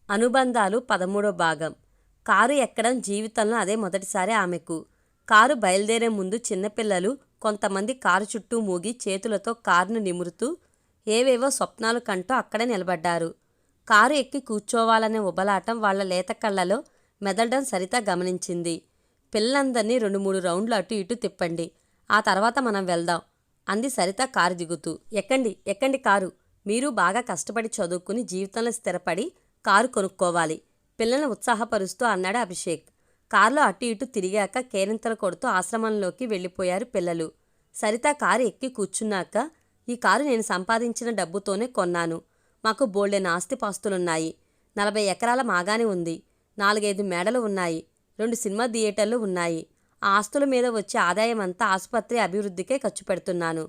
అనుబంధాలు 13వ భాగం. కారు ఎక్కడం జీవితంలో అదే మొదటిసారి ఆమెకు. కారు బయలుదేరే ముందు చిన్నపిల్లలు కొంతమంది కారు చుట్టూ మూగి చేతులతో కారును నిమురుతూ ఏవేవో స్వప్నాలు కంటూ అక్కడే నిలబడ్డారు. కారు ఎక్కి కూర్చోవాలనే ఉబలాటం వాళ్ల లేత కళ్ళలో మెదలడం సరిత గమనించింది. పిల్లలందర్నీ 2-3 రౌండ్లు అటు ఇటు తిప్పండి, ఆ తర్వాత మనం వెళ్దాం అంది సరిత కారు దిగుతూ. ఎక్కండి ఎక్కండి కారు, మీరు బాగా కష్టపడి చదువుకుని జీవితంలో స్థిరపడి కారు కొనుక్కోవాలి, పిల్లల్ని ఉత్సాహపరుస్తూ అన్నాడు అభిషేక్. కారులో అటు ఇటు తిరిగాక కేరింతలు కొడుతూ ఆశ్రమంలోకి వెళ్ళిపోయారు పిల్లలు. సరిత కారు ఎక్కి కూర్చున్నాక, ఈ కారు నేను సంపాదించిన డబ్బుతోనే కొన్నాను. మాకు బోల్డెన్ ఆస్తిపాస్తులున్నాయి. 40 ఎకరాల మాగాని ఉంది. 4-5 మేడలు ఉన్నాయి. 2 సినిమా థియేటర్లు ఉన్నాయి. ఆ ఆస్తుల మీద వచ్చే ఆదాయం అంతా ఆసుపత్రి అభివృద్ధికే ఖర్చు పెడుతున్నాను.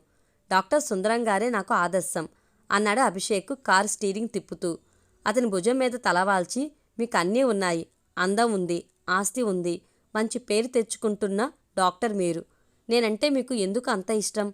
డాక్టర్ సుందరం గారే నాకు ఆదర్శం అన్నాడు అభిషేక్ కారు స్టీరింగ్ తిప్పుతూ. అతని భుజం మీద తలవాల్చి, మీకు అన్నీ ఉన్నాయి, అందం ఉంది, ఆస్తి ఉంది, మంచి పేరు తెచ్చుకుంటున్న డాక్టర్ మీరు. నేనంటే మీకు ఎందుకు అంత ఇష్టం?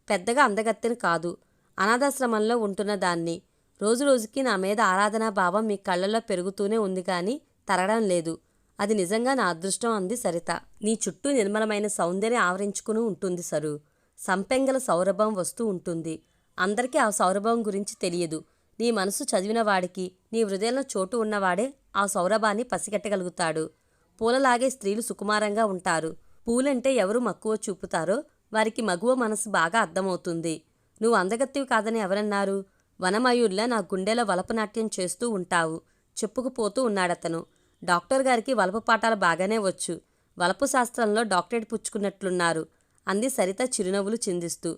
పెద్దగా అందగత్తెని కాదు, అనాథాశ్రమంలో ఉంటున్న దాన్ని. రోజురోజుకి నా మీద ఆరాధనా భావం మీ కళ్ళల్లో పెరుగుతూనే ఉంది కానీ తరగడం లేదు. అది నిజంగా నా అదృష్టం అంది సరిత. నీ చుట్టూ నిర్మలమైన సౌందర్యం ఆవరించుకుని ఉంటుంది సరు. సంపెంగల సౌరభం వస్తూ ఉంటుంది. అందరికీ ఆ సౌరభం గురించి తెలియదు. నీ మనసు చదివిన వాడికి, నీ హృదయంలో చోటు ఉన్నవాడే ఆ సౌరభాన్ని పసిగట్టగలుగుతాడు. పూలలాగే స్త్రీలు సుకుమారంగా ఉంటారు. పూలంటే ఎవరు మక్కువ చూపుతారో వారికి మగువ మనసు బాగా అర్థమవుతుంది. నువ్వు అందగత్తివి కాదని ఎవరన్నారు? వనమయూర్లా నా గుండెలో వలపనాట్యం చేస్తూ ఉంటావు చెప్పుకుపోతూ ఉన్నాడతను. డాక్టర్ గారికి వలపు పాఠాలు బాగానే వచ్చు. వలపు శాస్త్రంలో డాక్టరేట్ పుచ్చుకున్నట్లున్నారు అంది సరిత చిరునవ్వులు చిందిస్తూ.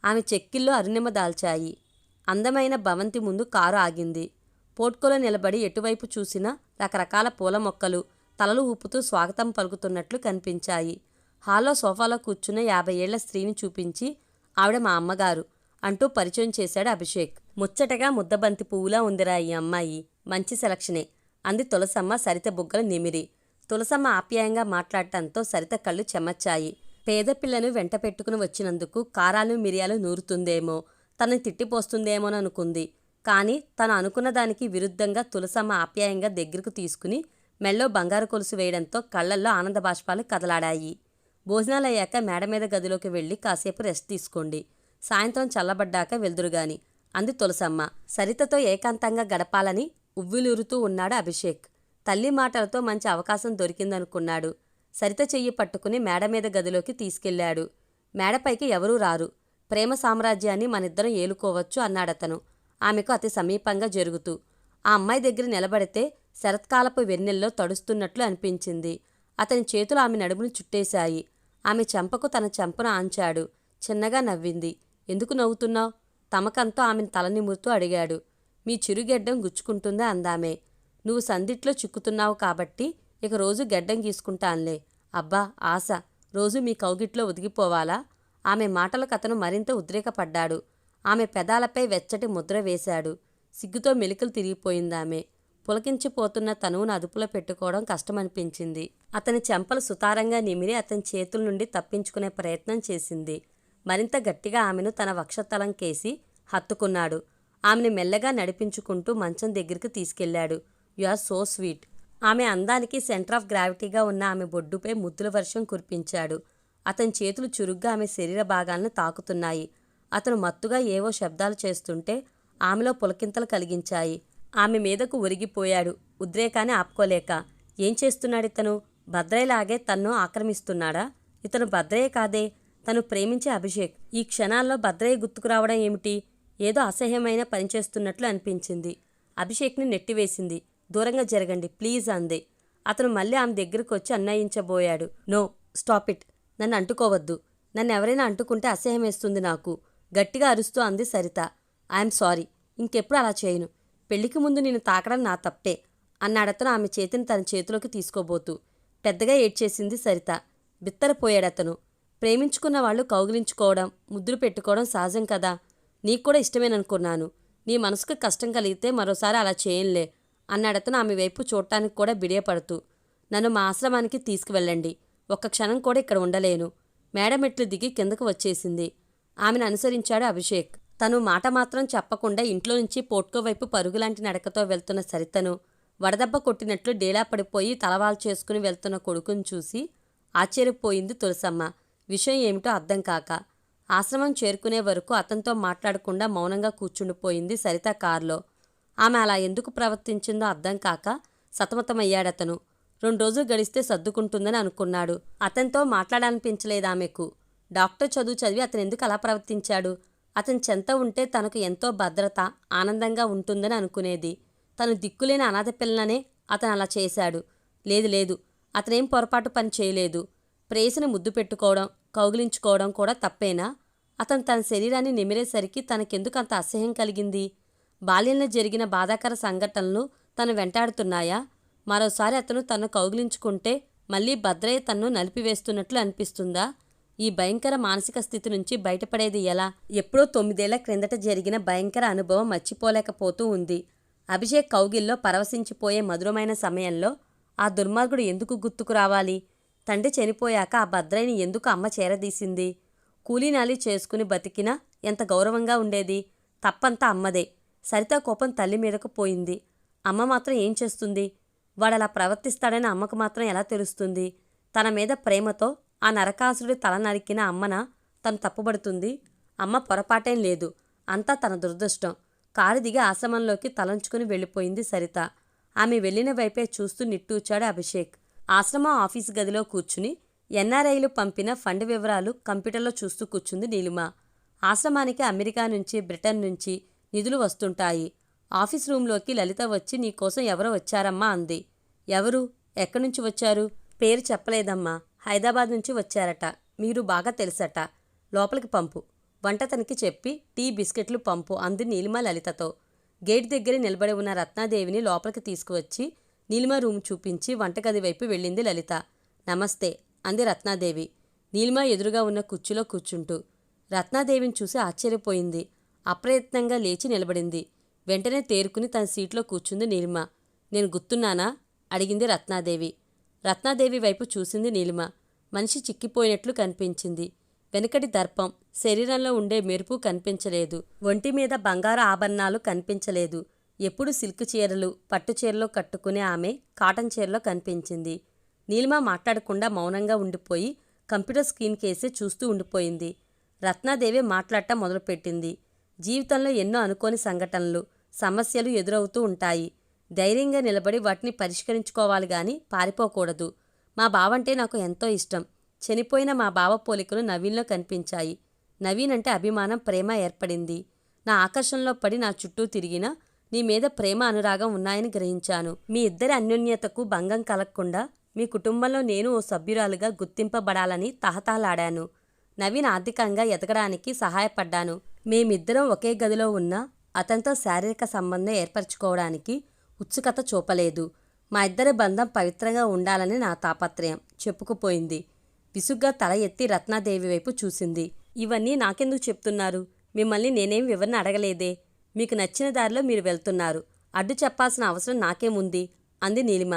ఆమె చెక్కిళ్ళు అరుణిమ దాల్చాయి. అందమైన భవంతి ముందు కారు ఆగింది. పోట్కోలో నిలబడి ఎటువైపు చూసినా రకరకాల పూల మొక్కలు తలలు ఊపుతూ స్వాగతం పలుకుతున్నట్లు కనిపించాయి. హాల్లో సోఫాలో కూర్చున్న 50 ఏళ్ల స్త్రీని చూపించి, ఆవిడ మా అమ్మగారు అంటూ పరిచయం చేశాడు అభిషేక్. ముచ్చటగా ముద్దబంతి పువ్వులా ఉందిరా ఈ అమ్మాయి, మంచి సెలక్షనే అంది తులసమ్మ సరిత బుగ్గలు నిమిరి. తులసమ్మ ఆప్యాయంగా మాట్లాడటంతో సరిత కళ్ళు చెమర్చాయి. పేద పిల్లను వెంట పెట్టుకుని వచ్చినందుకు కారాలు మిరియాలు నూరుతుందేమో, తనని తిట్టిపోస్తుందేమోననుకుంది. కానీ తను అనుకున్న దానికి విరుద్ధంగా తులసమ్మ ఆప్యాయంగా దగ్గరకు తీసుకుని మెళ్ళో బంగారు కొలుసు వేయడంతో కళ్లల్లో ఆనంద బాష్పాలు కదలాడాయి. భోజనాలయ్యాక మేడ మీద గదిలోకి వెళ్ళి కాసేపు రెస్ట్ తీసుకోండి, సాయంత్రం చల్లబడ్డాక వెళ్దురుగాని అంది తులసమ్మ. సరితతో ఏకాంతంగా గడపాలని ఉవ్విలూరుతూ ఉన్నాడు అభిషేక్. తల్లి మాటలతో మంచి అవకాశం దొరికిందనుకున్నాడు. సరిత చెయ్యి పట్టుకుని మేడ మీద గదిలోకి తీసుకెళ్లాడు. మేడపైకి ఎవరూ రారు, ప్రేమ సామ్రాజ్యాన్ని మనిద్దరం ఏలుకోవచ్చు అన్నాడతను ఆమెకు అతి సమీపంగా జరుగుతూ. ఆ అమ్మాయి దగ్గర నిలబడితే శరత్కాలపు వెన్నెల్లో తడుస్తున్నట్లు అనిపించింది. అతని చేతులు ఆమె నడుమును చుట్టేశాయి. ఆమె చెంపకు తన చెంపను ఆంచాడు. చిన్నగా నవ్వింది. ఎందుకు నవ్వుతున్నావు? తమకంతో ఆమెను తల నిమురుతూ అడిగాడు. మీ చిరుగెడ్డం గుచ్చుకుంటుందా అందామే. నువ్వు సందిట్లో చిక్కుతున్నావు కాబట్టి ఇక రోజు గెడ్డం గీసుకుంటాన్లే. అబ్బా ఆశ, రోజు మీ కౌగిట్లో ఒదిగిపోవాలా? ఆమె మాటలకు అతను మరింత ఉద్రేకపడ్డాడు. ఆమె పెదాలపై వెచ్చటి ముద్ర వేశాడు. సిగ్గుతో మెలికలు తిరిగిపోయిందామె. పులకించిపోతున్న తనువును అదుపులో పెట్టుకోవడం కష్టమనిపించింది. అతని చెంపలు సుతారంగా నిమిరి అతని చేతుల నుండి తప్పించుకునే ప్రయత్నం చేసింది. మరింత గట్టిగా ఆమెను తన వక్షతలం కేసి హత్తుకున్నాడు. ఆమెను మెల్లగా నడిపించుకుంటూ మంచం దగ్గరికి తీసుకెళ్లాడు. You are so sweet. ఆమె అందానికి సెంటర్ ఆఫ్ గ్రావిటీగా ఉన్న ఆమె బొడ్డుపై ముద్దుల వర్షం కురిపించాడు. అతని చేతులు చురుగ్గా ఆమె శరీర భాగాలను తాకుతున్నాయి. అతను మత్తుగా ఏవో శబ్దాలు చేస్తుంటే ఆమెలో పులకింతలు కలిగించాయి. ఆమె మీదకు ఒరిగిపోయాడు, ఉద్రేకాన్ని ఆపుకోలేక. ఏం చేస్తున్నాడితను? భద్రయ్యలాగే తన్ను ఆక్రమిస్తున్నాడా? ఇతను భద్రయ్య కాదే, తను ప్రేమించే అభిషేక్. ఈ క్షణాల్లో భద్రయ్య గుర్తుకురావడం ఏమిటి? ఏదో అసహ్యమైన పనిచేస్తున్నట్లు అనిపించింది. అభిషేక్ని నెట్టివేసింది. దూరంగా జరగండి ప్లీజ్ అంది. అతను మళ్ళీ ఆమె దగ్గరకు వచ్చి అన్నయించబోయాడు. No, stop it. నన్ను అంటుకోవద్దు. నన్ను ఎవరైనా అంటుకుంటే అసహ్యం వేస్తుంది నాకు గట్టిగా అరుస్తూ అంది సరిత. ఐఎమ్ సారీ, ఇంకెప్పుడు అలా చేయను. పెళ్లికి ముందు నిన్ను తాకడం నా తప్పే అన్నాడతను ఆమె చేతిని తన చేతిలోకి తీసుకోబోతూ. పెద్దగా ఏడ్చేసింది సరిత. బిత్తరపోయాడతను. ప్రేమించుకున్న వాళ్ళు కౌగిలించుకోవడం, ముద్దులు పెట్టుకోవడం సహజం కదా. నీకు కూడా ఇష్టమేననుకున్నాను. నీ మనసుకు కష్టం కలిగితే మరోసారి అలా చేయంలే అన్నాడతను ఆమె వైపు చూడటానికి కూడా బిడియపడుతూ. నన్ను మా ఆశ్రమానికి తీసుకువెళ్ళండి, ఒక్క క్షణం కూడా ఇక్కడ ఉండలేను. మేడమెట్లు దిగి కిందకు వచ్చేసింది. ఆమెను అనుసరించాడు అభిషేక్. తను మాట మాత్రం చెప్పకుండా ఇంట్లో నుంచి పోట్కో వైపు పరుగులాంటి నడకతో వెళ్తున్న సరితను, వడదెబ్బ కొట్టినట్లు డేలా పడిపోయి తలవాలు చేసుకుని వెళ్తున్న కొడుకుని చూసి ఆశ్చర్యపోయింది తులసమ్మ. విషయం ఏమిటో అర్థం కాక. ఆశ్రమం చేరుకునే వరకు అతనితో మాట్లాడకుండా మౌనంగా కూర్చుండిపోయింది సరిత కారులో. ఆమె అలా ఎందుకు ప్రవర్తించిందో అర్థం కాక సతమతమయ్యాడతను. 2 రోజులు గడిస్తే సర్దుకుంటుందని అనుకున్నాడు. అతనితో మాట్లాడాలనిపించలేదు ఆమెకు. డాక్టర్ చదువు చదివి అతను ఎందుకు అలా ప్రవర్తించాడు? అతని చెంత ఉంటే తనకు ఎంతో భద్రత, ఆనందంగా ఉంటుందని అనుకునేది. తను దిక్కులేని అనాథ పిల్లనే అతను అలా చేశాడు. లేదు లేదు, అతనేం పొరపాటు పని చేయలేదు. ప్రేయసిని ముద్దు పెట్టుకోవడం, కౌగిలించుకోవడం కూడా తప్పేనా? అతను తన శరీరాన్ని నిమిరేసరికి తనకెందుకు అంత అసహ్యం కలిగింది? బాల్యంలో జరిగిన బాధాకర సంఘటనలు తను వెంటాడుతున్నాయా? మరోసారి అతను తను కౌగిలించుకుంటే మళ్ళీ భద్రయ్య తన్ను నలిపివేస్తున్నట్లు అనిపిస్తుందా? ఈ భయంకర మానసిక స్థితి నుంచి బయటపడేది ఎలా? ఎప్పుడో 9 ఏళ్ల క్రిందట జరిగిన భయంకర అనుభవం మర్చిపోలేకపోతూ ఉంది. అభిషేక్ కౌగిల్లో పరవశించిపోయే మధురమైన సమయంలో ఆ దుర్మార్గుడు ఎందుకు గుర్తుకు రావాలి? తండ్రి చనిపోయాక ఆ భద్రయ్యని ఎందుకు అమ్మ చేరదీసింది? కూలీనాలి చేసుకుని బతికినా ఎంత గౌరవంగా ఉండేది. తప్పంతా అమ్మదే. సరిత కోపం తల్లి మీదకు పోయింది. అమ్మ మాత్రం ఏం చేస్తుంది? వాడలా ప్రవర్తిస్తాడని అమ్మకు మాత్రం ఎలా తెలుస్తుంది? తన మీద ప్రేమతో ఆ నరకాసురుడి తల నరికిన అమ్మన తను తప్పుబడుతుంది. అమ్మ పొరపాటేం లేదు, అంతా తన దురదృష్టం. కారు దిగి ఆశ్రమంలోకి తలంచుకుని వెళ్ళిపోయింది సరిత. ఆమె వెళ్లిన వైపే చూస్తూ నిట్టూర్చాడు అభిషేక్. ఆశ్రమం ఆఫీసు గదిలో కూర్చుని ఎన్ఆర్ఐలు పంపిన ఫండ్ వివరాలు కంప్యూటర్లో చూస్తూ కూర్చుంది నీలిమ. ఆశ్రమానికి అమెరికా నుంచి, బ్రిటన్ నుంచి నిధులు వస్తుంటాయి. ఆఫీస్ రూంలోకి లలిత వచ్చి నీకోసం ఎవరో వచ్చారమ్మా అంది. ఎవరు? ఎక్కడి నుంచి వచ్చారు? పేరు చెప్పలేదమ్మా. హైదరాబాద్ నుంచి వచ్చారట. మీరు బాగా తెలుసట. లోపలికి పంపు. వంటతనికి చెప్పి టీ బిస్కెట్లు పంపు అంది నీలిమ లలితతో. గేట్ దగ్గర నిలబడి ఉన్న రత్నాదేవిని లోపలికి తీసుకువచ్చి నీలిమ రూమ్ చూపించి వంటగది వైపు వెళ్ళింది లలిత. నమస్తే అంది రత్నాదేవి నీలిమ ఎదురుగా ఉన్న కుర్చీలో కూర్చుంటూ. రత్నాదేవిని చూసి ఆశ్చర్యపోయింది. అప్రయత్నంగా లేచి నిలబడింది. వెంటనే తేరుకుని తన సీట్లో కూర్చుంది నీలిమ. నేను గుర్తున్నానా? అడిగింది రత్నాదేవి. రత్నాదేవి వైపు చూసింది నీలిమ. మనిషి చిక్కిపోయినట్లు కనిపించింది. వెనుకటి దర్పం, శరీరంలో ఉండే మెరుపు కనిపించలేదు. ఒంటి మీద బంగారు ఆభరణాలు కనిపించలేదు. ఎప్పుడు సిల్క్ చీరలు, పట్టు చీరలో కట్టుకునే ఆమె కాటన్ చీరలో కనిపించింది. నీలిమ మాట్లాడకుండా మౌనంగా ఉండిపోయి కంప్యూటర్ స్క్రీన్ కేసి చూస్తూ ఉండిపోయింది. రత్నాదేవి మాట్లాడటం మొదలుపెట్టింది. జీవితంలో ఎన్నో అనుకోని సంఘటనలు, సమస్యలు ఎదురవుతూ ఉంటాయి. ధైర్యంగా నిలబడి వాటిని పరిష్కరించుకోవాలి గాని పారిపోకూడదు. మా బావంటే నాకు ఎంతో ఇష్టం. చనిపోయిన మా బావ పోలికలు నవీన్లో కనిపించాయి. నవీన్ అంటే అభిమానం, ప్రేమ ఏర్పడింది. నా ఆకర్షణలో పడి నా చుట్టూ తిరిగినా నీ మీద ప్రేమ, అనురాగం ఉన్నాయని గ్రహించాను. మీ ఇద్దరి అన్యోన్యతకు భంగం కలగకుండా మీ కుటుంబంలో నేను ఓ సభ్యురాలుగా గుర్తింపబడాలని తహతహలాడాను. నవీన్ ఆర్థికంగా ఎదగడానికి సహాయపడ్డాను. మేమిద్దరం ఒకే గదిలో ఉన్నా అతనితో శారీరక సంబంధం ఏర్పరచుకోవడానికి ఉత్సుకత చూపలేదు. మా ఇద్దరి బంధం పవిత్రంగా ఉండాలని నా తాపత్రయం చెప్పుకుపోయింది. విసుగ్గా తల ఎత్తి రత్నాదేవి వైపు చూసింది. ఇవన్నీ నాకెందుకు చెప్తున్నారు? మిమ్మల్ని నేనేం వివరణ అడగలేదే. మీకు నచ్చిన దారిలో మీరు వెళ్తున్నారు. అడ్డు చెప్పాల్సిన అవసరం నాకేముంది అంది నీలిమ.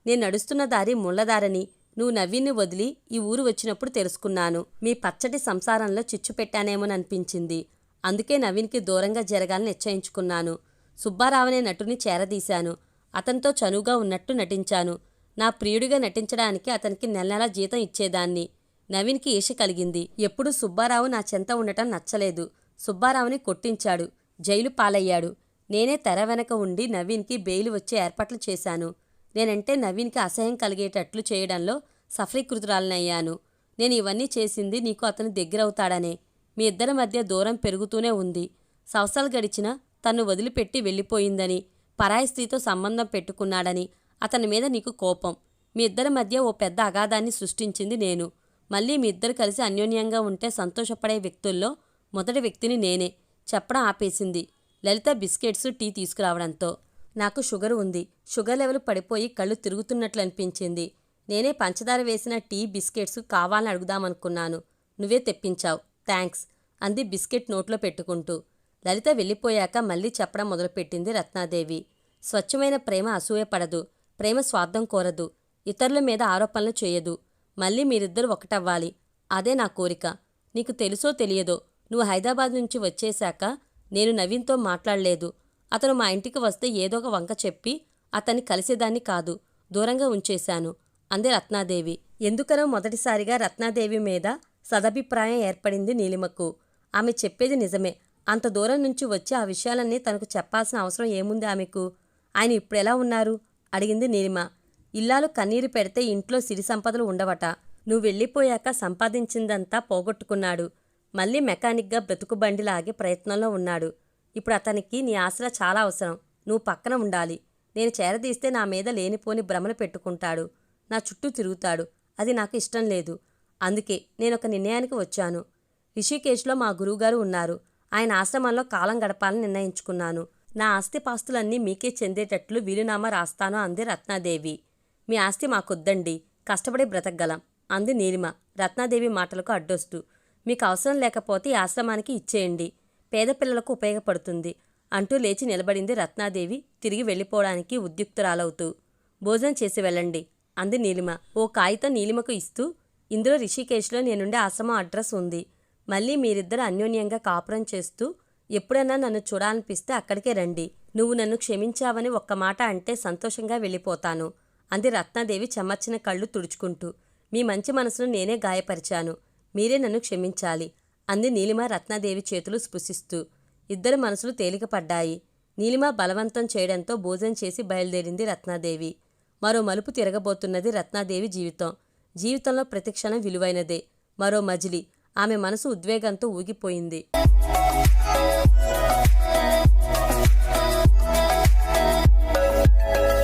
నేను నడుస్తున్న దారి ముళ్లదారని నువ్వు నవీన్ని వదిలి ఈ ఊరు వచ్చినప్పుడు తెలుసుకున్నాను. మీ పచ్చటి సంసారంలో చిచ్చు పెట్టానేమోననిపించింది. అందుకే నవీన్కి దూరంగా జరగాలని నిశ్చయించుకున్నాను. సుబ్బారావనే నటుని చేరదీశాను. అతనితో చనువుగా ఉన్నట్టు నటించాను. నా ప్రియుడిగా నటించడానికి అతనికి నెల నెలా జీతం ఇచ్చేదాన్ని. నవీన్కి ఈష కలిగింది. ఎప్పుడూ సుబ్బారావు నా చెంత ఉండటం నచ్చలేదు. సుబ్బారావుని కొట్టించాడు. జైలు పాలయ్యాడు. నేనే తెర వెనక ఉండి నవీన్కి బెయిల్ వచ్చే ఏర్పాట్లు చేశాను. నేనంటే నవీన్కి అసహ్యం కలిగేటట్లు చేయడంలో సఫలీకృతురాలనయ్యాను. నేను ఇవన్నీ చేసింది నీకు అతను దగ్గరవుతాడనే. మీ ఇద్దరి మధ్య దూరం పెరుగుతూనే ఉంది. సంవత్సరాలు గడిచినా తన్ను వదిలిపెట్టి వెళ్ళిపోయిందని, పరాయి స్త్రీతో సంబంధం పెట్టుకున్నాడని అతని మీద నీకు కోపం. మీ ఇద్దరి మధ్య ఓ పెద్ద అగాధాన్ని సృష్టించింది నేను. మళ్ళీ మీ ఇద్దరు కలిసి అన్యోన్యంగా ఉంటే సంతోషపడే వ్యక్తుల్లో మొదటి వ్యక్తిని నేనే. చెప్పడం ఆపేసింది లలిత బిస్కెట్స్, టీ తీసుకురావడంతో. నాకు షుగర్ ఉంది. షుగర్ లెవెల్ పడిపోయి కళ్ళు తిరుగుతున్నట్లు అనిపించింది. నేనే పంచదార వేసిన టీ, బిస్కెట్స్ కావాలని అడుగుదామనుకున్నాను. నువ్వే తెప్పించావు. థ్యాంక్స్ అంది బిస్కెట్ నోట్లో పెట్టుకుంటూ. లలిత వెళ్ళిపోయాక మళ్ళీ చెప్పడం మొదలుపెట్టింది రత్నాదేవి. స్వచ్ఛమైన ప్రేమ అసూయపడదు. ప్రేమ స్వార్థం కోరదు. ఇతరుల మీద ఆరోపణలు చేయదు. మళ్ళీ మీరిద్దరూ ఒకటవ్వాలి. అదే నా కోరిక. నీకు తెలుసో తెలియదో నువ్వు హైదరాబాద్ నుంచి వచ్చేశాక నేను నవీన్తో మాట్లాడలేదు. అతను మా ఇంటికి వస్తే ఏదో ఒక వంక చెప్పి అతన్ని కలిసేదాన్ని కాదు, దూరంగా ఉంచేశాను అంది రత్నాదేవి. ఎందుకనో మొదటిసారిగా రత్నాదేవి మీద సదభిప్రాయం ఏర్పడింది నీలిమకు. ఆమె చెప్పేది నిజమే. అంత దూరం నుంచి వచ్చి ఆ విషయాలన్నీ తనకు చెప్పాల్సిన అవసరం ఏముంది ఆమెకు? ఆయన ఇప్పుడెలా ఉన్నారు? అడిగింది నీలిమ. ఇల్లాలు కన్నీరు పెడితే ఇంట్లో సిరి సంపదలు ఉండవట. నువ్వు వెళ్ళిపోయాక సంపాదించిందంతా పోగొట్టుకున్నాడు. మళ్ళీ మెకానిక్గా బ్రతుకుబండి లాగే ప్రయత్నంలో ఉన్నాడు. ఇప్పుడు అతనికి నీ ఆసరా చాలా అవసరం. నువ్వు పక్కన ఉండాలి. నేను చేరదీస్తే నా మీద లేనిపోని భ్రమలు పెట్టుకుంటాడు. నా చుట్టూ తిరుగుతాడు. అది నాకు ఇష్టం లేదు. అందుకే నేనొక నిర్ణయానికి వచ్చాను. రిషికేశ్లో మా గురువుగారు ఉన్నారు. ఆయన ఆశ్రమంలో కాలం గడపాలని నిర్ణయించుకున్నాను. నా ఆస్తిపాస్తులన్నీ మీకే చెందేటట్లు వీలునామా రాస్తాను అంది రత్నాదేవి. మీ ఆస్తి మాకొద్దండి, కష్టపడి బ్రతకగలం అంది నీలిమ రత్నాదేవి మాటలకు అడ్డొస్తూ. మీకు అవసరం లేకపోతే ఈ ఆశ్రమానికి ఇచ్చేయండి, పేద పిల్లలకు ఉపయోగపడుతుంది అంటూ లేచి నిలబడింది రత్నాదేవి తిరిగి వెళ్ళిపోవడానికి ఉద్యుక్తురాలవుతూ. భోజనం చేసి వెళ్ళండి అంది నీలిమ ఓ కాగితం నీలిమకు ఇస్తూ. ఇందులో రిషికేశ్లో నేనుండే ఆశ్రమం అడ్రస్ ఉంది. మళ్ళీ మీరిద్దరు అన్యోన్యంగా కాపురం చేస్తూ ఎప్పుడైనా నన్ను చూడాలనిపిస్తే అక్కడికే రండి. నువ్వు నన్ను క్షమించావని ఒక్క మాట అంటే సంతోషంగా వెళ్ళిపోతాను అంది రత్నాదేవి చెమర్చిన కళ్ళు తుడుచుకుంటూ. మీ మంచి మనసును నేనే గాయపరిచాను, మీరే నన్ను క్షమించాలి అంది నీలిమ రత్నాదేవి చేతులు స్పృశిస్తూ. ఇద్దరు మనసులు తేలికపడ్డాయి. నీలిమ బలవంతం చేయడంతో భోజనం చేసి బయలుదేరింది రత్నాదేవి. మరో మలుపు తిరగబోతున్నది రత్నాదేవి జీవితం. జీవితంలో ప్రతి క్షణం విలువైనదే. మరో మజిలీ. ఆమె మనసు ఉద్వేగంతో ఊగిపోయింది.